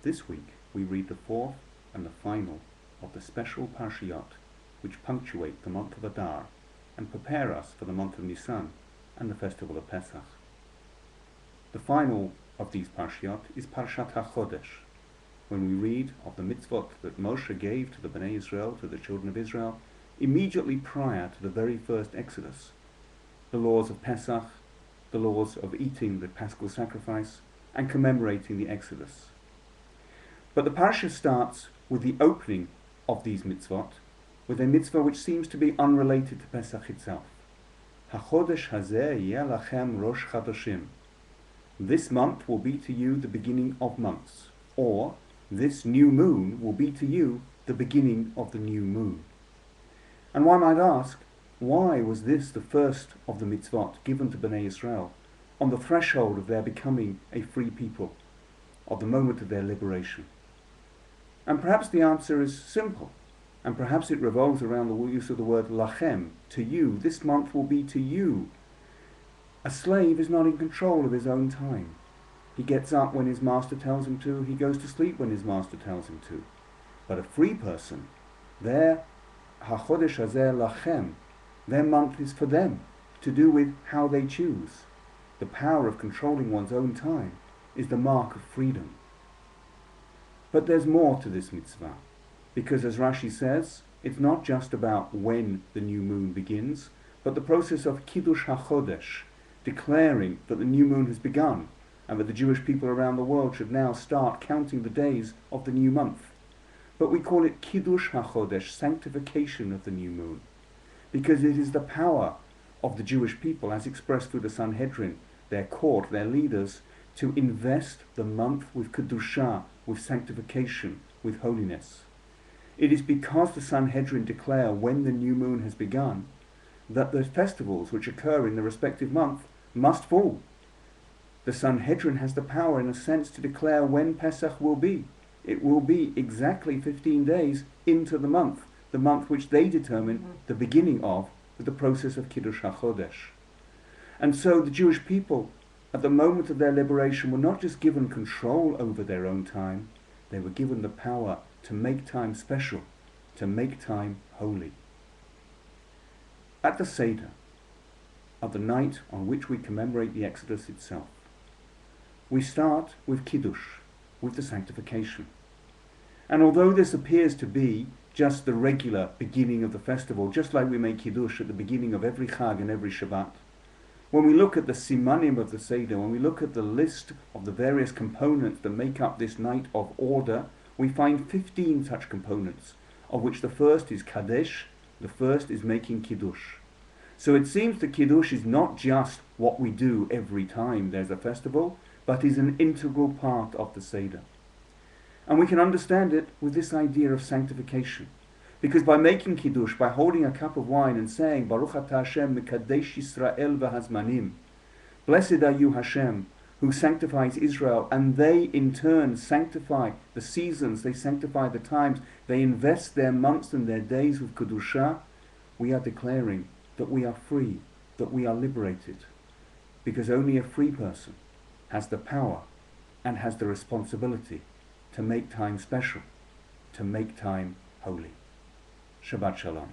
This week we read the fourth and the final of the special Parashat which punctuate the month of Adar and prepare us for the month of Nisan and the festival of Pesach. The final of these Parashat is Parashat Hachodesh, when we read of the mitzvot that Moshe gave to the Bnei Israel, to the children of Israel, immediately prior to the very first Exodus. The laws of Pesach, the laws of eating the Paschal sacrifice, and commemorating the Exodus. But the parasha starts with the opening of these mitzvot, with a mitzvah which seems to be unrelated to Pesach itself. Hachodesh hazeh yeh lachem rosh chadoshim. This month will be to you the beginning of months, or this new moon will be to you the beginning of the new moon. And one might ask, why was this the first of the mitzvot given to Bnei Israel on the threshold of their becoming a free people, of the moment of their liberation? And perhaps the answer is simple, and perhaps it revolves around the use of the word lachem, to you. This month will be to you. A slave is not in control of his own time. He gets up when his master tells him to, he goes to sleep when his master tells him to. But a free person, their Hachodesh hazeh lachem, their month is for them, to do with how they choose. The power of controlling one's own time is the mark of freedom. But there's more to this mitzvah, because as Rashi says, it's not just about when the new moon begins, but the process of Kiddush HaChodesh, declaring that the new moon has begun, and that the Jewish people around the world should now start counting the days of the new month. But we call it Kiddush HaChodesh, sanctification of the new moon, because it is the power of the Jewish people, as expressed through the Sanhedrin, their court, their leaders, to invest the month with Kedusha, with sanctification, with holiness. It is because the Sanhedrin declare when the new moon has begun that the festivals which occur in the respective month must fall. The Sanhedrin has the power, in a sense, to declare when Pesach will be. It will be exactly 15 days into the month which they determine the beginning of, with the process of Kiddush HaChodesh. And so the Jewish people, at the moment of their liberation, were not just given control over their own time, they were given the power to make time special, to make time holy. At the Seder, of the night on which we commemorate the Exodus itself, we start with Kiddush, with the sanctification. And although this appears to be just the regular beginning of the festival, just like we make Kiddush at the beginning of every Chag and every Shabbat, when we look at the simanim of the Seder, when we look at the list of the various components that make up this night of order, we find 15 such components, of which the first is Kadesh, the first is making Kiddush. So it seems that Kiddush is not just what we do every time there's a festival, but is an integral part of the Seder. And we can understand it with this idea of sanctification. Because by making Kiddush, by holding a cup of wine and saying, Baruch atah Hashem mekadesh Yisrael v'hazmanim, blessed are you Hashem, who sanctifies Israel, and they in turn sanctify the seasons, they sanctify the times, they invest their months and their days with Kedusha, we are declaring that we are free, that we are liberated. Because only a free person has the power and has the responsibility to make time special, to make time holy. Shabbat Shalom.